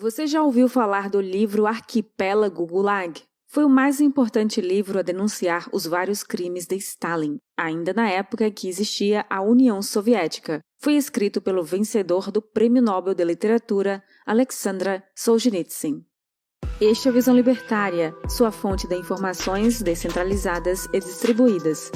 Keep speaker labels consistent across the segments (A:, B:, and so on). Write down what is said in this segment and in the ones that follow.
A: Você já ouviu falar do livro Arquipélago Gulag? Foi o mais importante livro a denunciar os vários crimes de Stalin, ainda na época que existia a União Soviética. Foi escrito pelo vencedor do Prêmio Nobel de Literatura, Alexandra Solzhenitsyn. Este é a Visão Libertária, sua fonte de informações descentralizadas e distribuídas.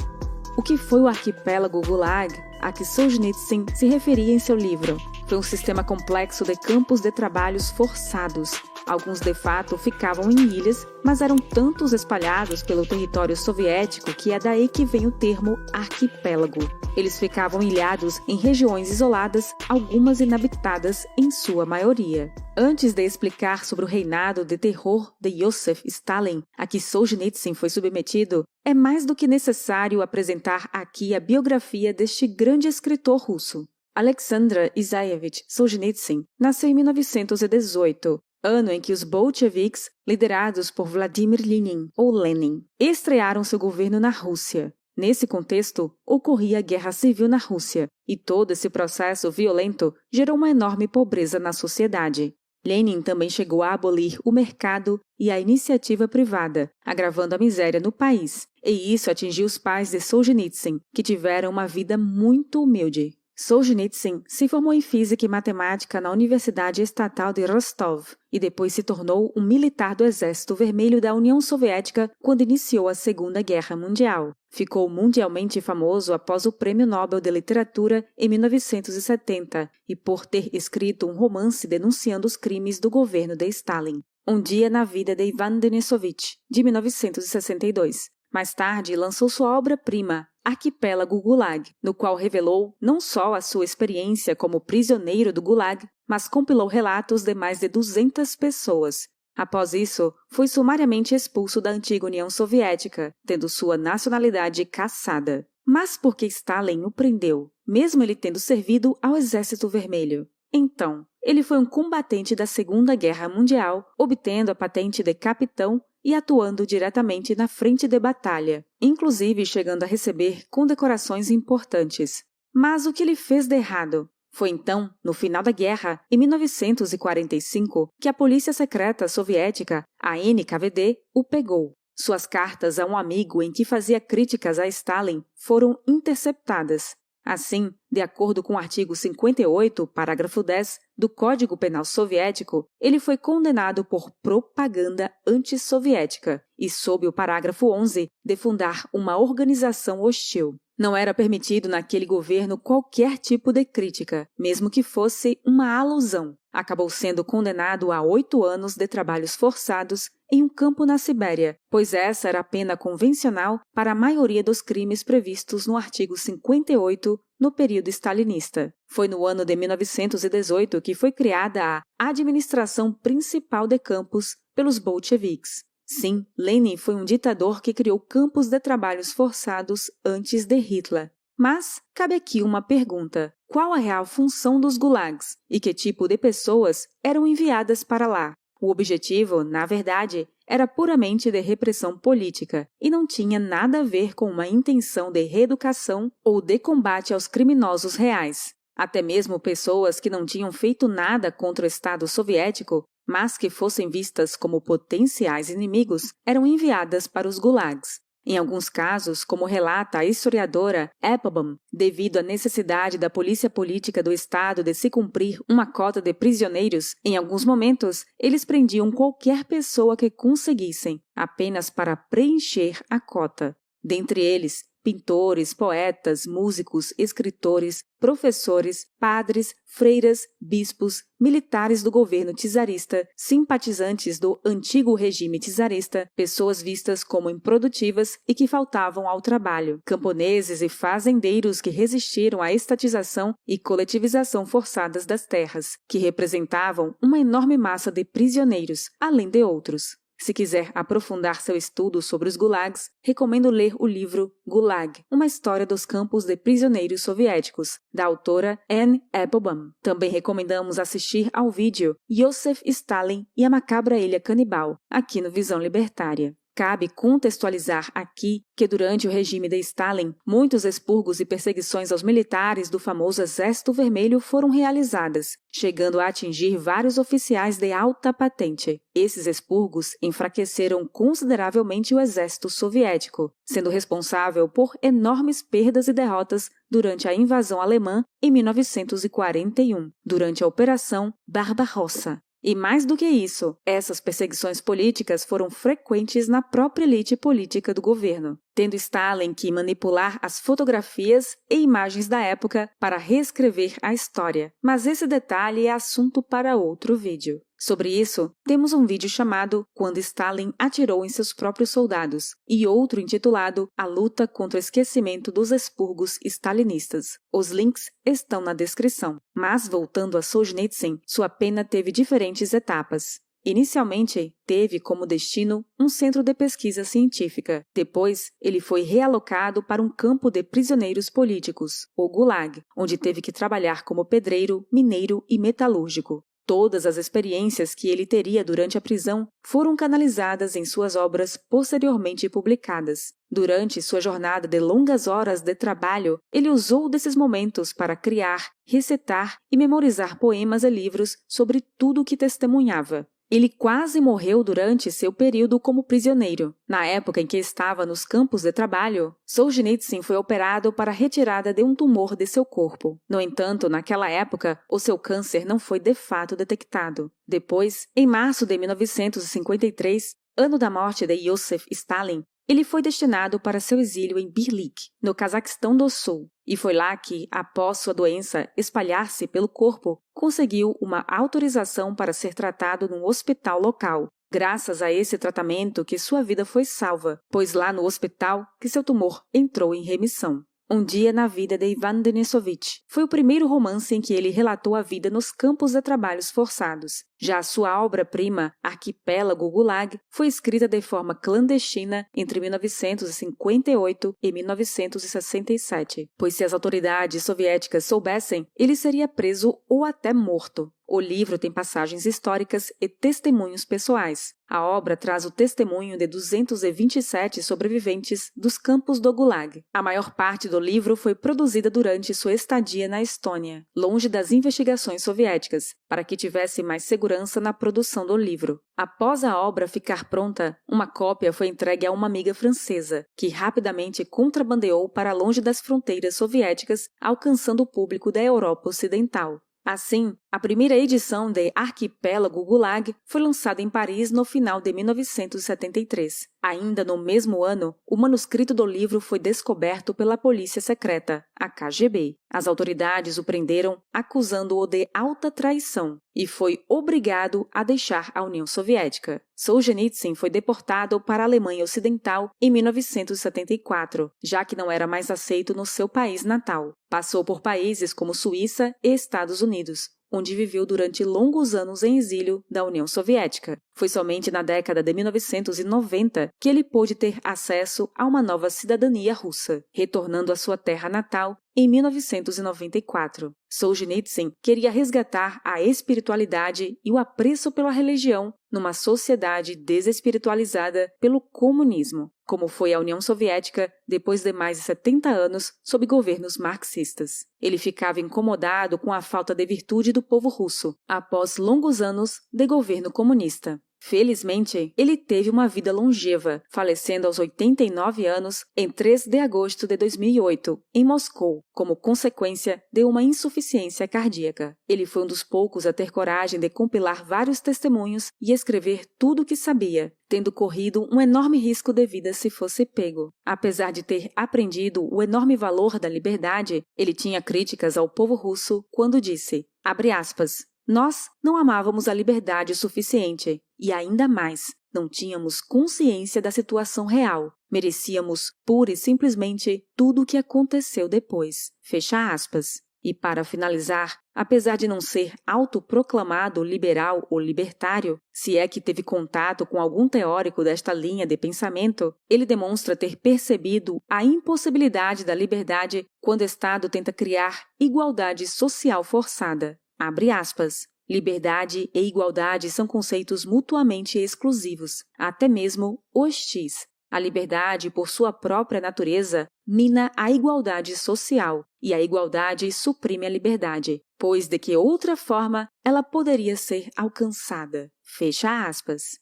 A: O que foi o Arquipélago Gulag, a que Solzhenitsyn se referia em seu livro? Foi um sistema complexo de campos de trabalhos forçados. Alguns de fato ficavam em ilhas, mas eram tantos espalhados pelo território soviético que é daí que vem o termo arquipélago. Eles ficavam ilhados em regiões isoladas, algumas inabitadas em sua maioria. Antes de explicar sobre o reinado de terror de Joseph Stalin, a que Solzhenitsyn foi submetido, é mais do que necessário apresentar aqui a biografia deste grande escritor russo. Alexandra Isaievich Solzhenitsyn nasceu em 1918, ano em que os bolcheviques, liderados por Vladimir Lenin, ou Lenin, estrearam seu governo na Rússia. Nesse contexto, ocorria a Guerra Civil na Rússia, e todo esse processo violento gerou uma enorme pobreza na sociedade. Lenin também chegou a abolir o mercado e a iniciativa privada, agravando a miséria no país, e isso atingiu os pais de Solzhenitsyn, que tiveram uma vida muito humilde. Solzhenitsyn se formou em Física e Matemática na Universidade Estatal de Rostov e depois se tornou um militar do Exército Vermelho da União Soviética quando iniciou a Segunda Guerra Mundial. Ficou mundialmente famoso após o Prêmio Nobel de Literatura em 1970 e por ter escrito um romance denunciando os crimes do governo de Stalin. Um Dia na Vida de Ivan Denisovich, de 1962. Mais tarde, lançou sua obra-prima, Arquipélago Gulag, no qual revelou não só a sua experiência como prisioneiro do Gulag, mas compilou relatos de mais de 200 pessoas. Após isso, foi sumariamente expulso da antiga União Soviética, tendo sua nacionalidade cassada. Mas por que Stalin o prendeu, mesmo ele tendo servido ao Exército Vermelho? Então, ele foi um combatente da Segunda Guerra Mundial, obtendo a patente de capitão e atuando diretamente na frente de batalha, inclusive chegando a receber condecorações importantes. Mas o que ele fez de errado? Foi então, no final da guerra, em 1945, que a polícia secreta soviética, a NKVD, o pegou. Suas cartas a um amigo em que fazia críticas a Stalin foram interceptadas. Assim, de acordo com o artigo 58, parágrafo 10, do Código Penal Soviético, ele foi condenado por propaganda antissoviética e, sob o parágrafo 11, de fundar uma organização hostil. Não era permitido naquele governo qualquer tipo de crítica, mesmo que fosse uma alusão. Acabou sendo condenado a 8 anos de trabalhos forçados em um campo na Sibéria, pois essa era a pena convencional para a maioria dos crimes previstos no artigo 58 no período stalinista. Foi no ano de 1918 que foi criada a Administração Principal de Campos pelos bolcheviques. Sim, Lenin foi um ditador que criou campos de trabalhos forçados antes de Hitler. Mas cabe aqui uma pergunta: qual a real função dos gulags e que tipo de pessoas eram enviadas para lá? O objetivo, na verdade, era puramente de repressão política e não tinha nada a ver com uma intenção de reeducação ou de combate aos criminosos reais. Até mesmo pessoas que não tinham feito nada contra o Estado soviético, mas que fossem vistas como potenciais inimigos, eram enviadas para os gulags. Em alguns casos, como relata a historiadora Applebaum, devido à necessidade da polícia política do Estado de se cumprir uma cota de prisioneiros, em alguns momentos, eles prendiam qualquer pessoa que conseguissem, apenas para preencher a cota. Dentre eles, pintores, poetas, músicos, escritores, professores, padres, freiras, bispos, militares do governo czarista, simpatizantes do antigo regime czarista, pessoas vistas como improdutivas e que faltavam ao trabalho, camponeses e fazendeiros que resistiram à estatização e coletivização forçadas das terras, que representavam uma enorme massa de prisioneiros, além de outros. Se quiser aprofundar seu estudo sobre os gulags, recomendo ler o livro Gulag, uma história dos campos de prisioneiros soviéticos, da autora Anne Applebaum. Também recomendamos assistir ao vídeo Joseph Stalin e a Macabra Ilha Canibal, aqui no Visão Libertária. Cabe contextualizar aqui que durante o regime de Stalin, muitos expurgos e perseguições aos militares do famoso Exército Vermelho foram realizadas, chegando a atingir vários oficiais de alta patente. Esses expurgos enfraqueceram consideravelmente o exército soviético, sendo responsável por enormes perdas e derrotas durante a invasão alemã em 1941, durante a Operação Barbarossa. E mais do que isso, essas perseguições políticas foram frequentes na própria elite política do governo, tendo Stalin que manipular as fotografias e imagens da época para reescrever a história. Mas esse detalhe é assunto para outro vídeo. Sobre isso, temos um vídeo chamado Quando Stalin atirou em seus próprios soldados e outro intitulado A luta contra o esquecimento dos expurgos stalinistas. Os links estão na descrição. Mas voltando a Solzhenitsyn, sua pena teve diferentes etapas. Inicialmente, teve como destino um centro de pesquisa científica. Depois, ele foi realocado para um campo de prisioneiros políticos, o Gulag, onde teve que trabalhar como pedreiro, mineiro e metalúrgico. Todas as experiências que ele teria durante a prisão foram canalizadas em suas obras posteriormente publicadas. Durante sua jornada de longas horas de trabalho, ele usou desses momentos para criar, recitar e memorizar poemas e livros sobre tudo o que testemunhava. Ele quase morreu durante seu período como prisioneiro. Na época em que estava nos campos de trabalho, Solzhenitsyn foi operado para a retirada de um tumor de seu corpo. No entanto, naquela época, o seu câncer não foi de fato detectado. Depois, em março de 1953, ano da morte de Iosif Stalin, ele foi destinado para seu exílio em Birlik, no Cazaquistão do Sul, e foi lá que, após sua doença espalhar-se pelo corpo, conseguiu uma autorização para ser tratado num hospital local. Graças a esse tratamento que sua vida foi salva, pois lá no hospital que seu tumor entrou em remissão. Um Dia na Vida de Ivan Denisovich foi o primeiro romance em que ele relatou a vida nos campos de trabalhos forçados. Já a sua obra-prima, Arquipélago Gulag, foi escrita de forma clandestina entre 1958 e 1967, pois se as autoridades soviéticas soubessem, ele seria preso ou até morto. O livro tem passagens históricas e testemunhos pessoais. A obra traz o testemunho de 227 sobreviventes dos campos do Gulag. A maior parte do livro foi produzida durante sua estadia na Estônia, longe das investigações soviéticas, para que tivesse mais segurança na produção do livro. Após a obra ficar pronta, uma cópia foi entregue a uma amiga francesa, que rapidamente contrabandeou para longe das fronteiras soviéticas, alcançando o público da Europa Ocidental. Assim, a primeira edição de Arquipélago Gulag foi lançada em Paris no final de 1973. Ainda no mesmo ano, o manuscrito do livro foi descoberto pela polícia secreta, a KGB. As autoridades o prenderam, acusando-o de alta traição, e foi obrigado a deixar a União Soviética. Solzhenitsyn foi deportado para a Alemanha Ocidental em 1974, já que não era mais aceito no seu país natal. Passou por países como Suíça e Estados Unidos, onde viveu durante longos anos em exílio da União Soviética. Foi somente na década de 1990 que ele pôde ter acesso a uma nova cidadania russa, retornando à sua terra natal em 1994. Solzhenitsyn queria resgatar a espiritualidade e o apreço pela religião numa sociedade desespiritualizada pelo comunismo, como foi a União Soviética depois de mais de 70 anos sob governos marxistas. Ele ficava incomodado com a falta de virtude do povo russo após longos anos de governo comunista. Felizmente, ele teve uma vida longeva, falecendo aos 89 anos em 3 de agosto de 2008, em Moscou, como consequência de uma insuficiência cardíaca. Ele foi um dos poucos a ter coragem de compilar vários testemunhos e escrever tudo o que sabia, tendo corrido um enorme risco de vida se fosse pego. Apesar de ter aprendido o enorme valor da liberdade, ele tinha críticas ao povo russo quando disse, abre aspas, nós não amávamos a liberdade o suficiente e, ainda mais, não tínhamos consciência da situação real. Merecíamos, pura e simplesmente, tudo o que aconteceu depois. Fecha aspas. E, para finalizar, apesar de não ser autoproclamado liberal ou libertário, se é que teve contato com algum teórico desta linha de pensamento, ele demonstra ter percebido a impossibilidade da liberdade quando o Estado tenta criar igualdade social forçada. Abre aspas. Liberdade e igualdade são conceitos mutuamente exclusivos, até mesmo hostis. A liberdade, por sua própria natureza, mina a igualdade social, e a igualdade suprime a liberdade, pois de que outra forma ela poderia ser alcançada. Fecha aspas.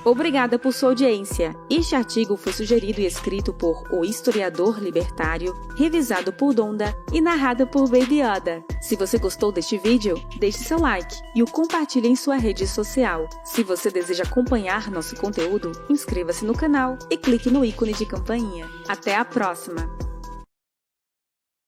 A: Obrigada por sua audiência. Este artigo foi sugerido e escrito por O Historiador Libertário, revisado por Donda e narrado por Baby Yoda. Se você gostou deste vídeo, deixe seu like e o compartilhe em sua rede social. Se você deseja acompanhar nosso conteúdo, inscreva-se no canal e clique no ícone de campainha. Até a próxima!